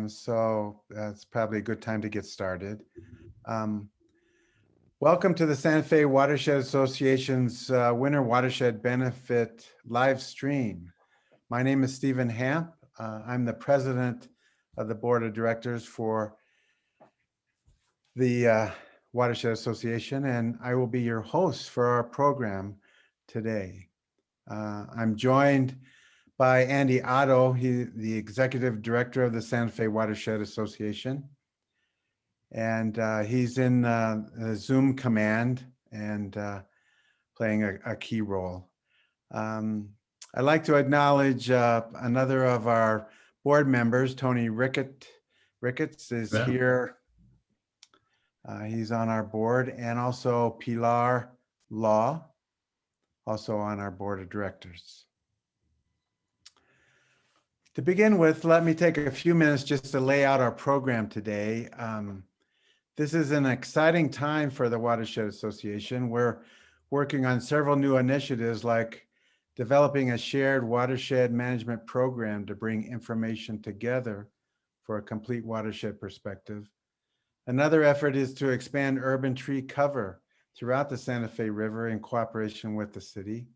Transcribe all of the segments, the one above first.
So that's probably a good time to get started. Um, Welcome to the Santa Fe Watershed Association's Winter Watershed Benefit live stream. My name is Stephen Hamp. I'm the president of the board of directors for the Watershed Association, and I will be your host for our program today. I'm joined by Andy Otto, the executive director of the Santa Fe Watershed Association. And he's in Zoom command and playing a key role. I'd like to acknowledge another of our board members, Tony Ricketts is here. He's on our board, and also Pilar Law, also on our board of directors. To begin with, let me take a few minutes just to lay out our program today. This is an exciting time for the Watershed Association. We're working on several new initiatives like developing a shared watershed management program to bring information together for a complete watershed perspective. Another effort is to expand urban tree cover throughout the Santa Fe River in cooperation with the city.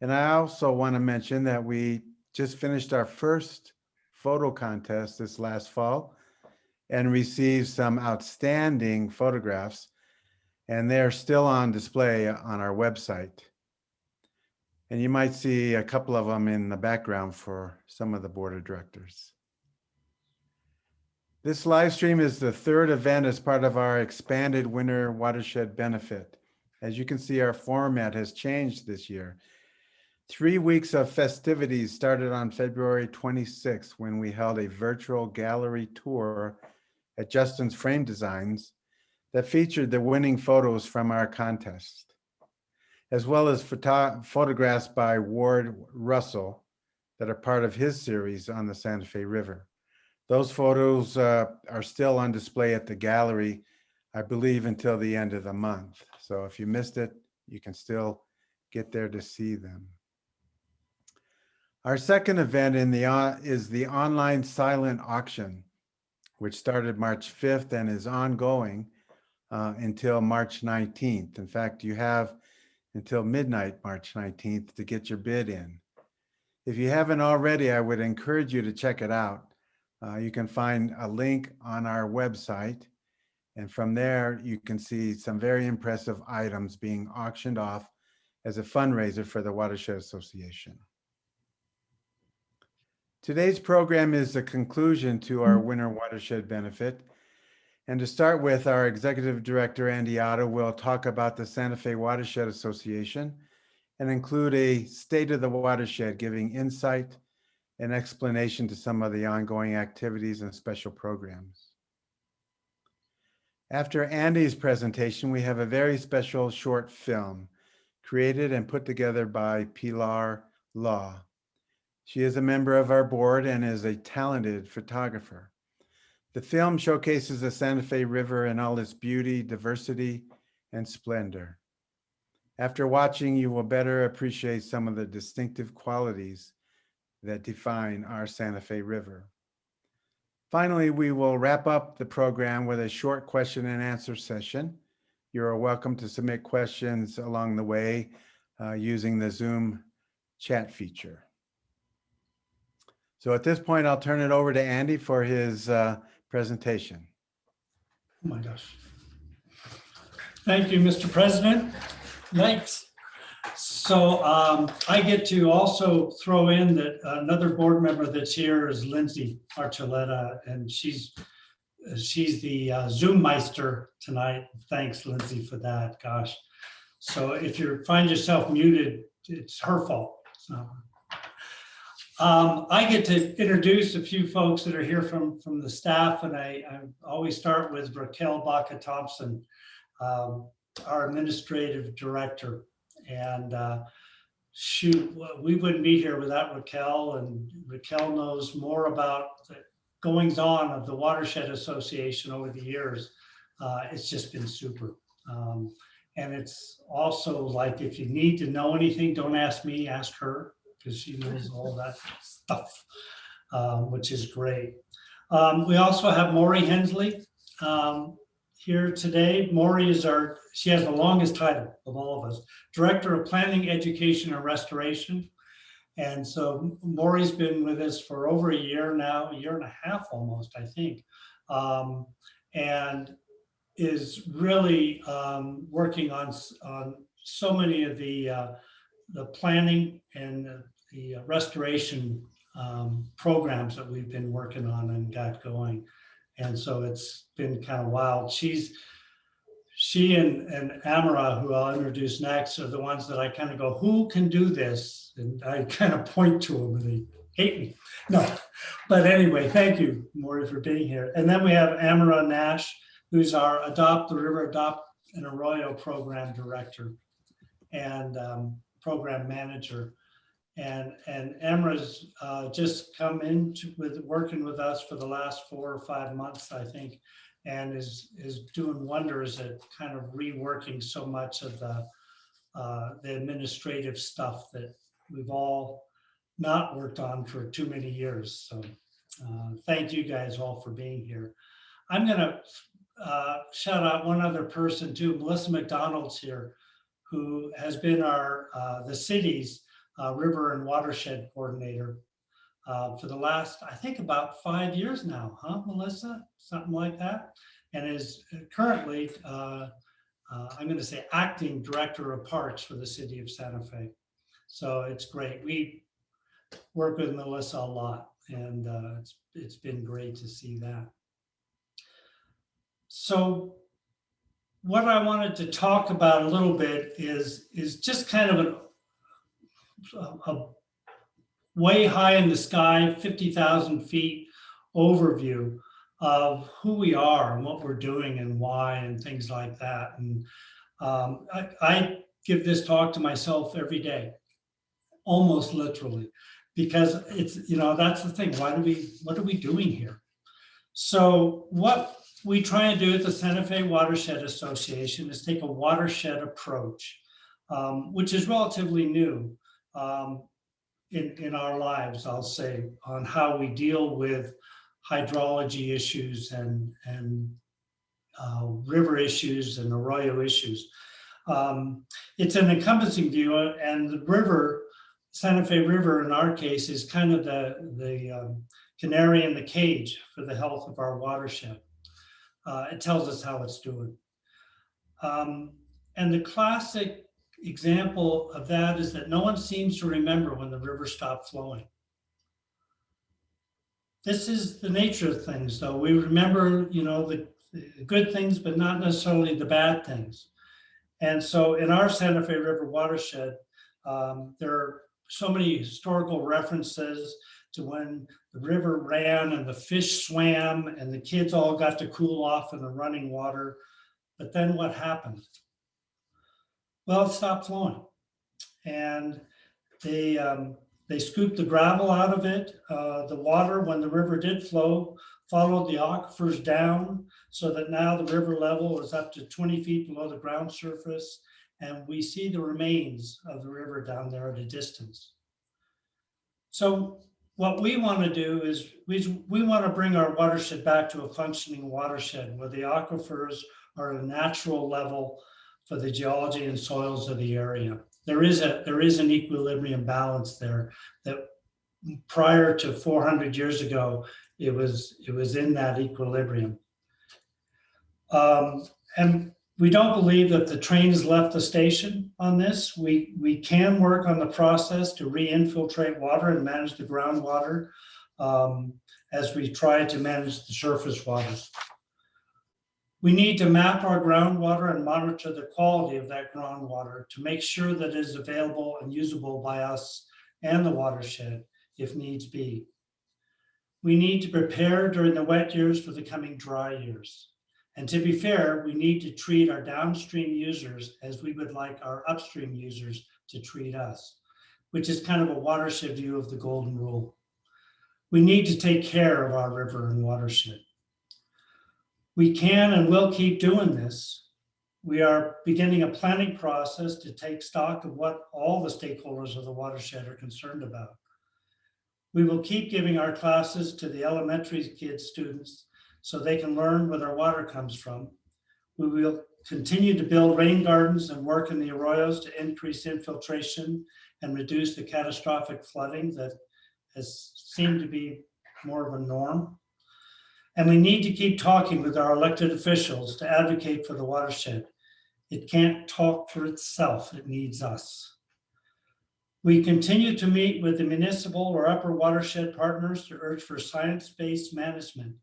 And I also want to mention that we just finished our first photo contest this last fall and received some outstanding photographs, and they're still on display on our website. And you might see a couple of them in the background for some of the board of directors. This live stream is the third event as part of our expanded Winter Watershed Benefit. As you can see, our format has changed this year. 3 weeks of festivities started on February 26th when we held a virtual gallery tour at Justin's Frame Designs that featured the winning photos from our contest, as well as photographs by Ward Russell that are part of his series on the Santa Fe River. Those photos are still on display at the gallery, I believe, until the end of the month. So if you missed it, you can still get there to see them. Our second event is the online silent auction, which started March 5th and is ongoing until March 19th. In fact, you have until midnight, March 19th, to get your bid in. If you haven't already, I would encourage you to check it out. You can find a link on our website, and from there, you can see some very impressive items being auctioned off as a fundraiser for the Watershed Association. Today's program is the conclusion to our Winter Watershed Benefit. And to start with, our Executive Director, Andy Otto, will talk about the Santa Fe Watershed Association and include a state of the watershed, giving insight and explanation to some of the ongoing activities and special programs. After Andy's presentation, we have a very special short film created and put together by Pilar Law. She is a member of our board and is a talented photographer. The film showcases the Santa Fe River in all its beauty, diversity, and splendor. After watching, you will better appreciate some of the distinctive qualities that define our Santa Fe River. Finally, we will wrap up the program with a short question and answer session. You're welcome to submit questions along the way using the Zoom chat feature. So at this point, I'll turn it over to Andy for his presentation. Oh my gosh. Thank you, Mr. President. Thanks. So I get to also throw in that another board member that's here is Lindsay Archuleta, and she's the Zoom Meister tonight. Thanks, Lindsay, for that. Gosh. So if you find yourself muted, it's her fault. So, I get to introduce a few folks that are here from the staff, and I always start with Raquel Baca-Thompson, our administrative director. And shoot, we wouldn't be here without Raquel, and Raquel knows more about the goings on of the Watershed Association over the years. It's just been super. And it's also like, if you need to know anything, don't ask me, ask her, because she knows all that stuff, which is great. We also have Maury Hensley here today. Maury is she has the longest title of all of us, Director of Planning, Education, and Restoration. And so Maury's been with us for over a year now, a year and a half almost, I think, and is really working on so many of the planning and the restoration programs that we've been working on and got going. And so it's been kind of wild. She and Amara, who I'll introduce next, are the ones that I kind of go, who can do this? And I kind of point to them and they hate me. No, but anyway, thank you, Maury, for being here. And then we have Amara Nash, who's our Adopt the River, Adopt an Arroyo program director and program manager. And Amara's just come in working with us for the last 4 or 5 months, I think, and is doing wonders at kind of reworking so much of the administrative stuff that we've all not worked on for too many years. So thank you guys all for being here. I'm gonna shout out one other person too. Melissa McDonald's here, who has been the city's river and watershed coordinator for the last, I think, about 5 years now, huh, Melissa? Something like that. And is currently, I'm going to say, acting director of parks for the city of Santa Fe. So it's great. We work with Melissa a lot, and it's been great to see that. So what I wanted to talk about a little bit is just kind of a way high in the sky, 50,000 feet overview of who we are and what we're doing and why and things like that. And I give this talk to myself every day, almost literally, because it's, that's the thing. What are we doing here? So what we try and do at the Santa Fe Watershed Association is take a watershed approach, which is relatively new in our lives, I'll say, on how we deal with hydrology issues and river issues and arroyo issues. It's an encompassing view, and the river, Santa Fe River in our case, is kind of the canary in the cage for the health of our watershed. It tells us how it's doing. And the classic example of that is that no one seems to remember when the river stopped flowing. This is the nature of things, though. We remember, the good things, but not necessarily the bad things. And so in our Santa Fe River watershed, there are so many historical references to when the river ran and the fish swam and the kids all got to cool off in the running water. But then what happened? Well, it stopped flowing, and they scooped the gravel out of it. The water, when the river did flow, followed the aquifers down, so that now the river level is up to 20 feet below the ground surface, and we see the remains of the river down there at a distance. So what we want to do is we want to bring our watershed back to a functioning watershed where the aquifers are at a natural level for the geology and soils of the area. There is an equilibrium balance there that prior to 400 years ago, it was in that equilibrium. And we don't believe that the train has left the station on this. We can work on the process to re-infiltrate water and manage the groundwater as we try to manage the surface waters. We need to map our groundwater and monitor the quality of that groundwater to make sure that it is available and usable by us and the watershed if needs be. We need to prepare during the wet years for the coming dry years. And to be fair, we need to treat our downstream users as we would like our upstream users to treat us, which is kind of a watershed view of the golden rule. We need to take care of our river and watershed. We can and will keep doing this. We are beginning a planning process to take stock of what all the stakeholders of the watershed are concerned about. We will keep giving our classes to the elementary students so they can learn where their water comes from. We will continue to build rain gardens and work in the arroyos to increase infiltration and reduce the catastrophic flooding that has seemed to be more of a norm. And we need to keep talking with our elected officials to advocate for the watershed. It can't talk for itself, it needs us. We continue to meet with the municipal or upper watershed partners to urge for science-based management.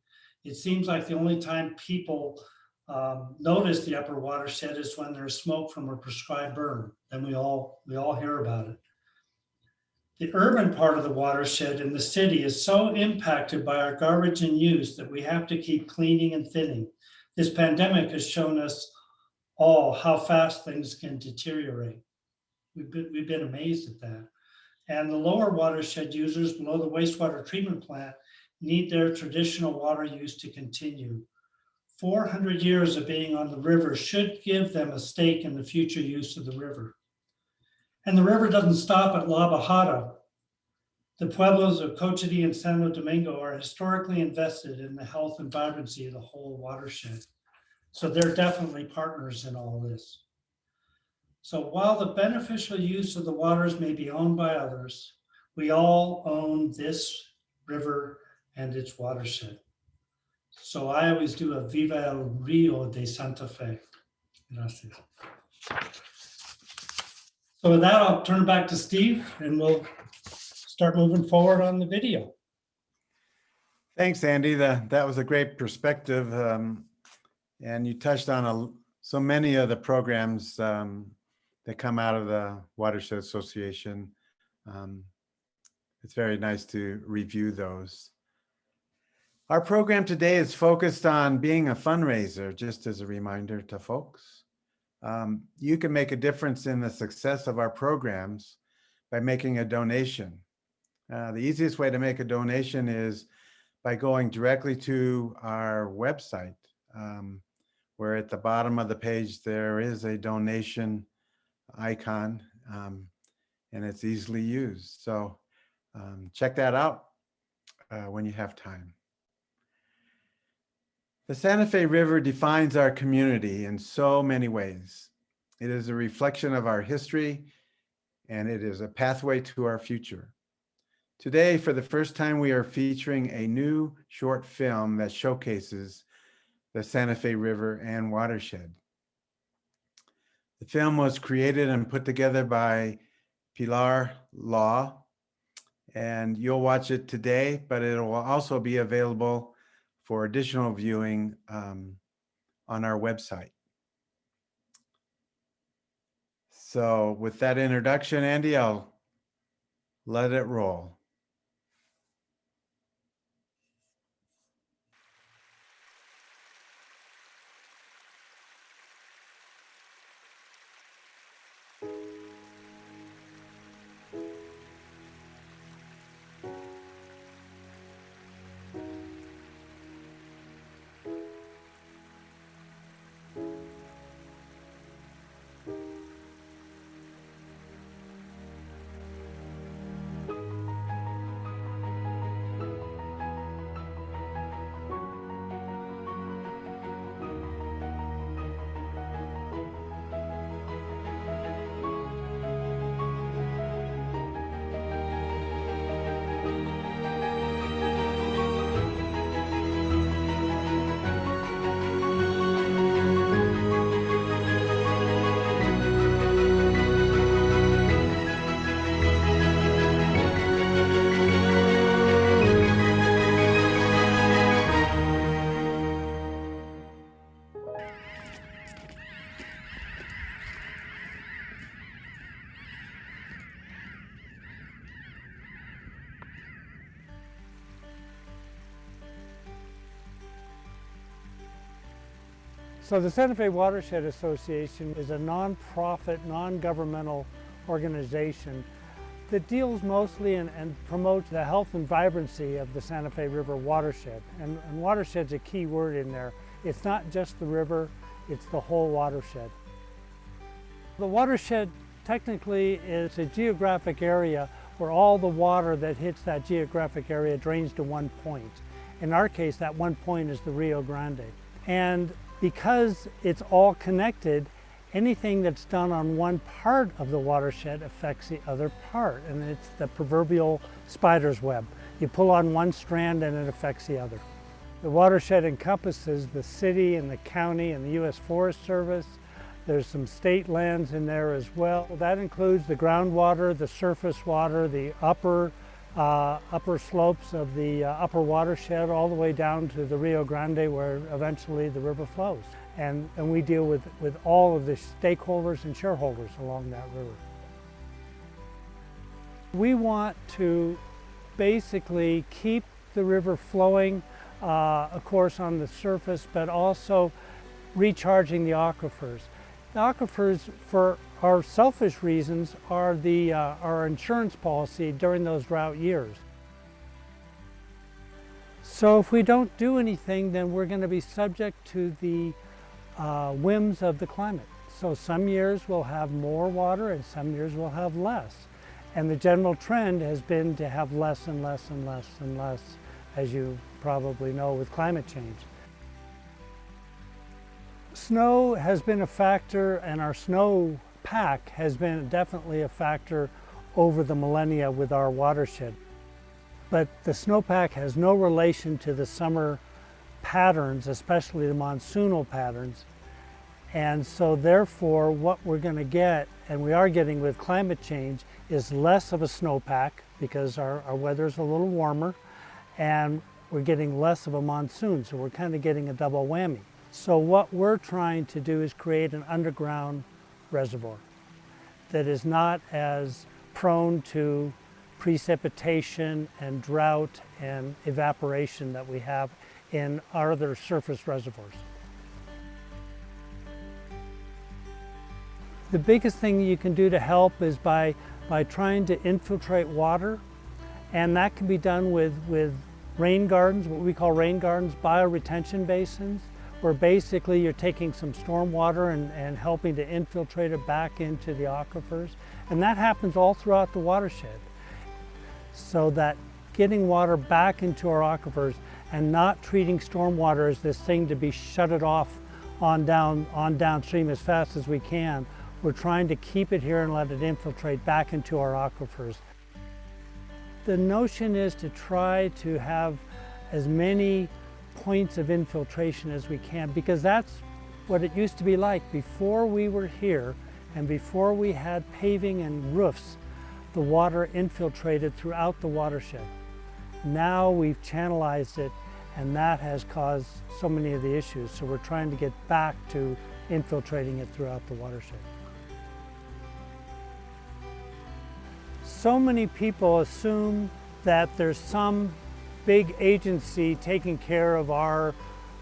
It seems like the only time people notice the upper watershed is when there's smoke from a prescribed burn. Then we all hear about it. The urban part of the watershed in the city is so impacted by our garbage and use that we have to keep cleaning and thinning. This pandemic has shown us all how fast things can deteriorate. We've been amazed at that. And the lower watershed users below the wastewater treatment plant need their traditional water use to continue. 400 years of being on the river should give them a stake in the future use of the river. And the river doesn't stop at La Bajada. The pueblos of Cochiti and Santo Domingo are historically invested in the health and vibrancy of the whole watershed. So they're definitely partners in all this. So while the beneficial use of the waters may be owned by others, we all own this river and its watershed. So I always do a Viva el Rio de Santa Fe. Gracias. So with that, I'll turn it back to Steve and we'll start moving forward on the video. Thanks, Andy. That was a great perspective. And you touched on so many of the programs that come out of the Watershed Association. It's very nice to review those. Our program today is focused on being a fundraiser, just as a reminder to folks. You can make a difference in the success of our programs by making a donation. The easiest way to make a donation is by going directly to our website, where at the bottom of the page there is a donation icon, and it's easily used. So check that out when you have time. The Santa Fe River defines our community in so many ways. It is a reflection of our history, and it is a pathway to our future. Today, for the first time, we are featuring a new short film that showcases the Santa Fe River and watershed. The film was created and put together by Pilar Law, and you'll watch it today, but it will also be available for additional viewing on our website. So with that introduction, Andy, I'll let it roll. So the Santa Fe Watershed Association is a nonprofit, non-governmental organization that deals mostly and promotes the health and vibrancy of the Santa Fe River watershed. And watershed's a key word in there. It's not just the river, it's the whole watershed. The watershed technically is a geographic area where all the water that hits that geographic area drains to one point. In our case, that one point is the Rio Grande. And because it's all connected, anything that's done on one part of the watershed affects the other part, and it's the proverbial spider's web. You pull on one strand and it affects the other. The watershed encompasses the city and the county and the U.S. Forest Service. There's some state lands in there as well. That includes the groundwater, the surface water, the upper slopes of the upper watershed, all the way down to the Rio Grande, where eventually the river flows. And we deal with all of the stakeholders and shareholders along that river. We want to basically keep the river flowing, of course, on the surface, but also recharging the aquifers. The aquifers, for our selfish reasons, are our insurance policy during those drought years. So if we don't do anything, then we're going to be subject to the whims of the climate. So some years we'll have more water and some years we'll have less. And the general trend has been to have less and less and less and less, as you probably know, with climate change. Snow has been a factor, and our snow pack has been definitely a factor over the millennia with our watershed. But the snowpack has no relation to the summer patterns, especially the monsoonal patterns. And so therefore what we're going to get, and we are getting with climate change, is less of a snowpack because our weather is a little warmer, and we're getting less of a monsoon, so we're kind of getting a double whammy. So what we're trying to do is create an underground reservoir that is not as prone to precipitation and drought and evaporation that we have in our other surface reservoirs. The biggest thing you can do to help is by trying to infiltrate water, and that can be done with rain gardens, what we call rain gardens, bioretention basins, where basically you're taking some storm water and helping to infiltrate it back into the aquifers. And that happens all throughout the watershed. So that getting water back into our aquifers and not treating stormwater as this thing to be shutted off on downstream as fast as we can. We're trying to keep it here and let it infiltrate back into our aquifers. The notion is to try to have as many points of infiltration as we can, because that's what it used to be like before we were here and before we had paving and roofs. The water infiltrated throughout the watershed. Now we've channelized it, and that has caused so many of the issues. So we're trying to get back to infiltrating it throughout the watershed. So many people assume that there's some big agency taking care of our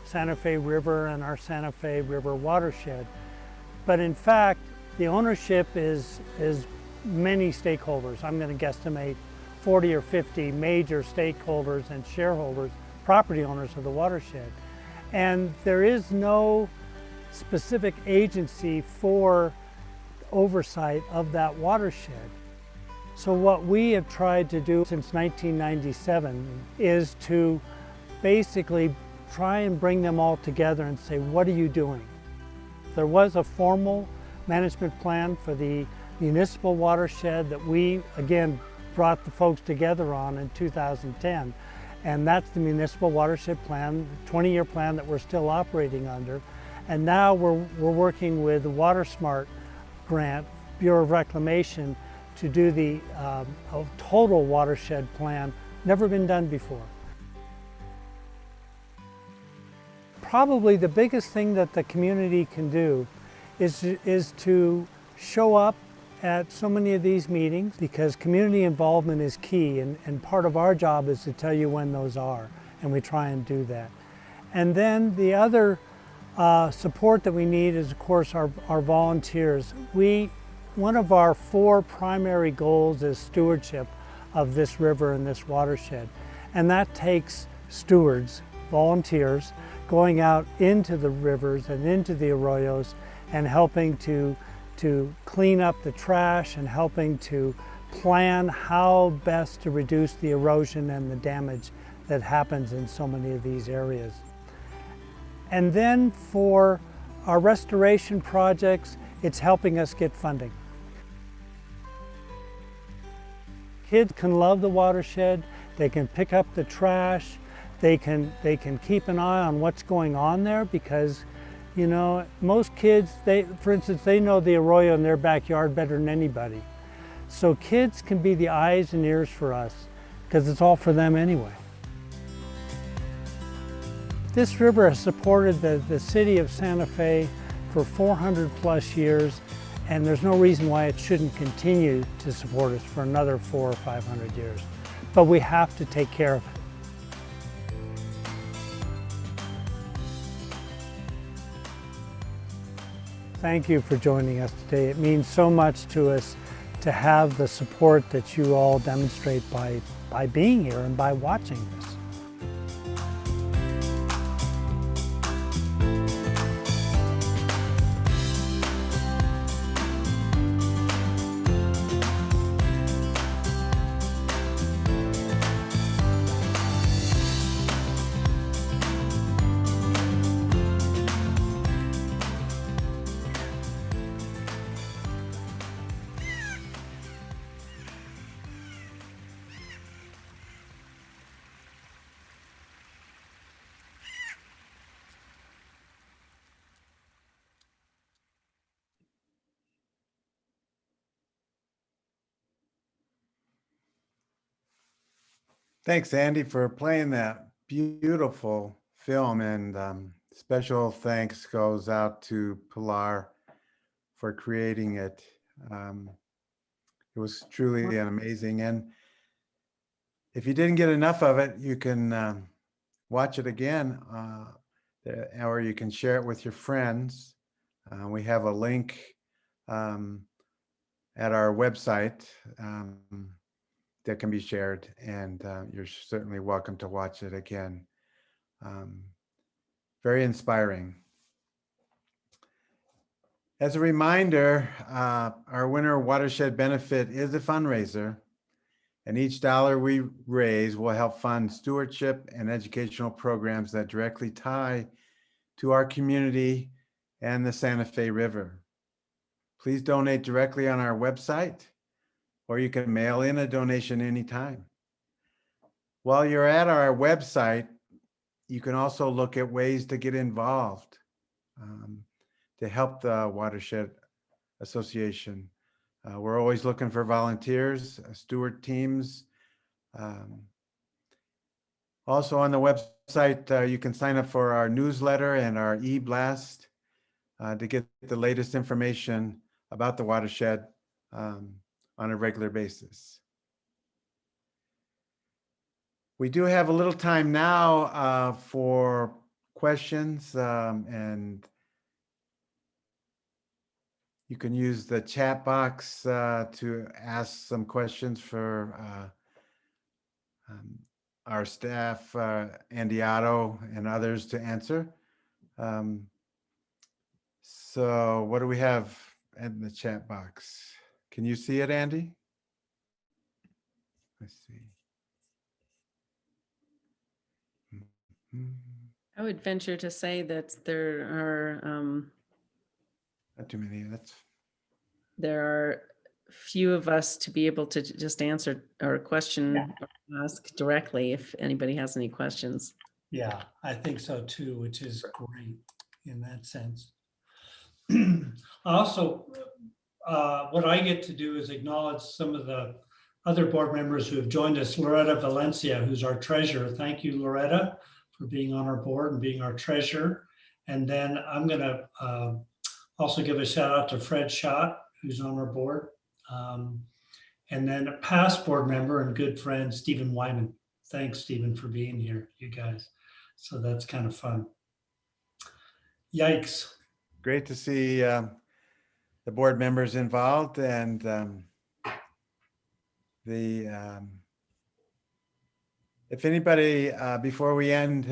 Santa Fe River and our Santa Fe River watershed. But in fact, the ownership is many stakeholders. I'm going to guesstimate 40 or 50 major stakeholders and shareholders, property owners of the watershed. And there is no specific agency for oversight of that watershed. So what we have tried to do since 1997 is to basically try and bring them all together and say, what are you doing? There was a formal management plan for the municipal watershed that we, again, brought the folks together on in 2010. And that's the municipal watershed plan, 20-year plan that we're still operating under. And now we're working with the WaterSmart grant, Bureau of Reclamation, to do the total watershed plan, never been done before. Probably the biggest thing that the community can do is to show up at so many of these meetings, because community involvement is key, and part of our job is to tell you when those are, and we try and do that. And then the other support that we need is, of course, our volunteers. One of our 4 primary goals is stewardship of this river and this watershed. And that takes stewards, volunteers, going out into the rivers and into the arroyos and helping to clean up the trash and helping to plan how best to reduce the erosion and the damage that happens in so many of these areas. And then for our restoration projects, it's helping us get funding. Kids can love the watershed, they can pick up the trash, they can keep an eye on what's going on there because, you know, most kids, for instance, they know the arroyo in their backyard better than anybody. So kids can be the eyes and ears for us because it's all for them anyway. This river has supported the city of Santa Fe for 400 plus years, and there's no reason why it shouldn't continue to support us for another 400 or 500 years. But we have to take care of it. Thank you for joining us today. It means so much to us to have the support that you all demonstrate by being here and by watching this. Thanks, Andy, for playing that beautiful film, and special thanks goes out to Pilar for creating it. It was truly amazing, and if you didn't get enough of it, you can watch it again, or you can share it with your friends. We have a link at our website that can be shared, and you're certainly welcome to watch it again. Very inspiring. As a reminder, our winter Watershed Benefit is a fundraiser, and each dollar we raise will help fund stewardship and educational programs that directly tie to our community and the Santa Fe River. Please donate directly on our website, or you can mail in a donation anytime. While you're at our website, you can also look at ways to get involved to help the Watershed Association. We're always looking for volunteers, steward teams. Also on the website, you can sign up for our newsletter and our e-blast to get the latest information about the watershed on a regular basis. We do have a little time now for questions, and you can use the chat box to ask some questions for our staff, Andy, Otto, and others to answer. So what do we have in the chat box? Can you see it, Andy? Let's see. I would venture to say that there are Not too many. there are few of us to be able to just answer or question or ask directly if anybody has any questions. Yeah, I think so too, which is great in that sense. Also, what I get to do is acknowledge some of the other board members who have joined us. Loretta Valencia, who's our treasurer. Thank you, Loretta, for being on our board and being our treasurer. And then I'm going to also give a shout out to Fred Schott, who's on our board. And then a past board member and good friend, Stephen Wyman. Thanks, Stephen, for being here, you guys. So that's kind of fun. Yikes. Great to see the board members involved, and if anybody, before we end,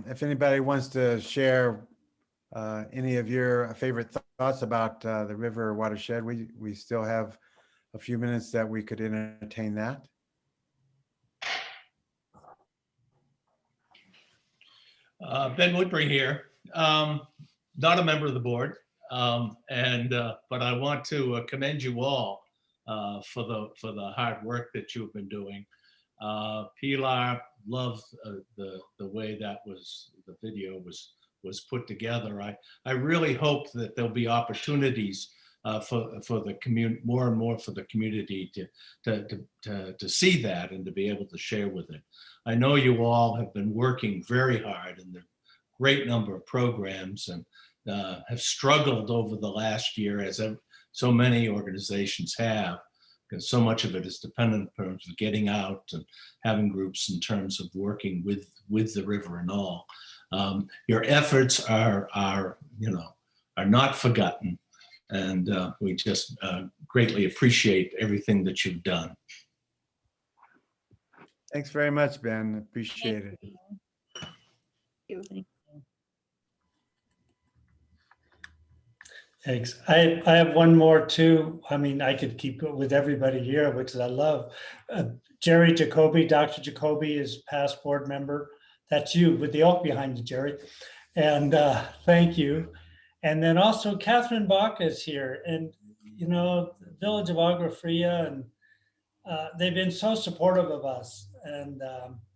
if anybody wants to share any of your favorite thoughts about the river watershed, we still have a few minutes that we could entertain that. Ben Woodbury here. Not a member of the board, but I want to commend you all for the hard work that you've been doing. Pilar, loved the way that the video was put together. I really hope that there'll be opportunities for the community, more and more for the community to see that and to be able to share with it. I know you all have been working very hard in the great number of programs and have struggled over the last year, as so many organizations have, because so much of it is dependent on getting out and having groups in terms of working with the river and all. Your efforts are not forgotten, and we just greatly appreciate everything that you've done. Thanks very much, Ben. Appreciate it. Thanks. I have one more too. I mean, I could keep it with everybody here, which I love. Jerry Jacoby, Dr. Jacoby is past board member. That's you with the oak behind you, Jerry. And thank you. And then also Catherine Bach is here, and the Village of Agua Fria, and they've been so supportive of us. And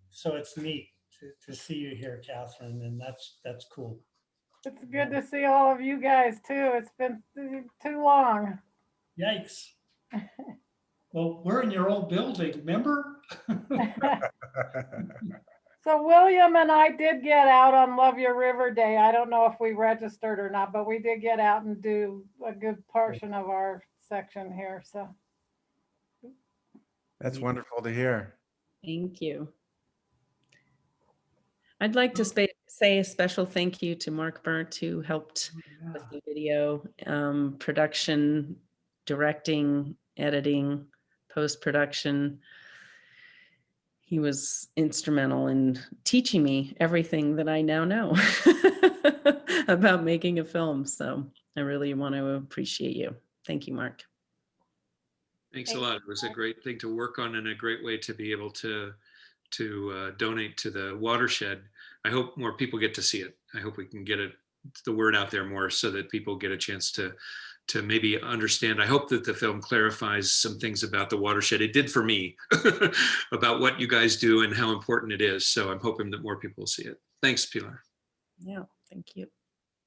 so it's neat to see you here, Catherine, and that's cool. It's good to see all of you guys too. It's been too long. Yikes. Well, we're in your old building, remember? So William and I did get out on Love Your River Day. I don't know if we registered or not, but we did get out and do a good portion of our section here. So That's wonderful to hear. Thank you. I'd like to say a special thank you to Mark Burnt, who helped with the video production, directing, editing, post-production. He was instrumental in teaching me everything that I now know about making a film. So I really want to appreciate you. Thank you, Mark. Thanks a lot. It was a great thing to work on and a great way to be able to donate to the Watershed. I hope more people get to see it. I hope we can get the word out there more so that people get a chance to maybe understand. I hope that the film clarifies some things about the Watershed. It did for me about what you guys do and how important it is. So I'm hoping that more people will see it. Thanks, Pilar. Yeah, thank you.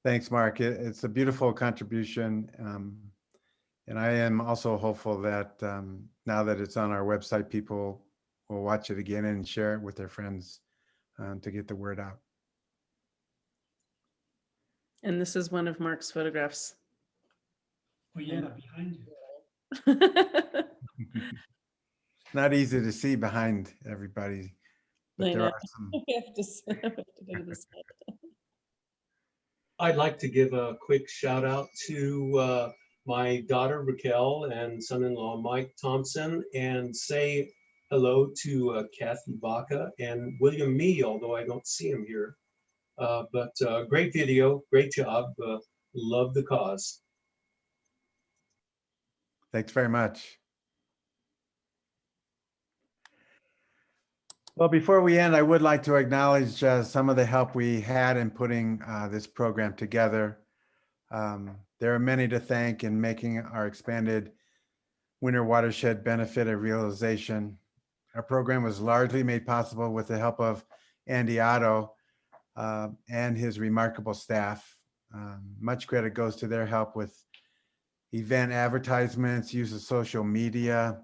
Thanks, Mark. It's a beautiful contribution. And I am also hopeful that now that it's on our website, people will watch it again and share it with their friends to get the word out. And this is one of Mark's photographs. Oh yeah, behind you. Not easy to see behind everybody, but I there know. are some. I have to go to the side. I'd like to give a quick shout out to my daughter Raquel and son-in-law Mike Thompson, and say hello to Kathy Baca and William Mee, although I don't see him here. But great video, great job. Love the cause. Thanks very much. Well, before we end, I would like to acknowledge some of the help we had in putting this program together. There are many to thank in making our expanded Winter Watershed Benefit a realization. Our program was largely made possible with the help of Andy Otto and his remarkable staff. Much credit goes to their help with event advertisements, use of social media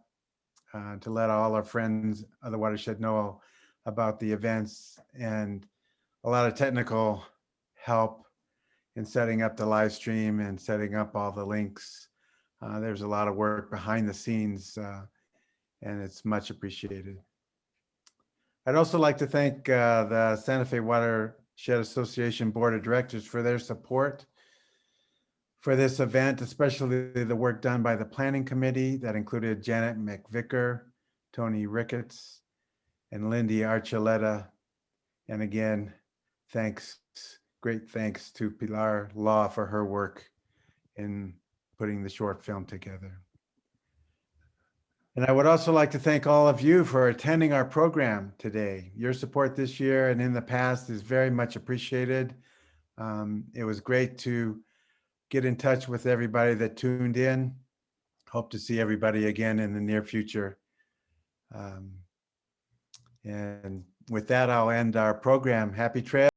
to let all our friends of the Watershed know about the events, and a lot of technical help in setting up the live stream and setting up all the links. There's a lot of work behind the scenes, and it's much appreciated. I'd also like to thank the Santa Fe Watershed Association Board of Directors for their support for this event, especially the work done by the planning committee that included Janet McVicker, Tony Ricketts, and Lindy Archuleta. And again, great thanks to Pilar Law for her work in putting the short film together. And I would also like to thank all of you for attending our program today. Your support this year and in the past is very much appreciated. It was great to get in touch with everybody that tuned in. Hope to see everybody again in the near future. And with that, I'll end our program. Happy trails.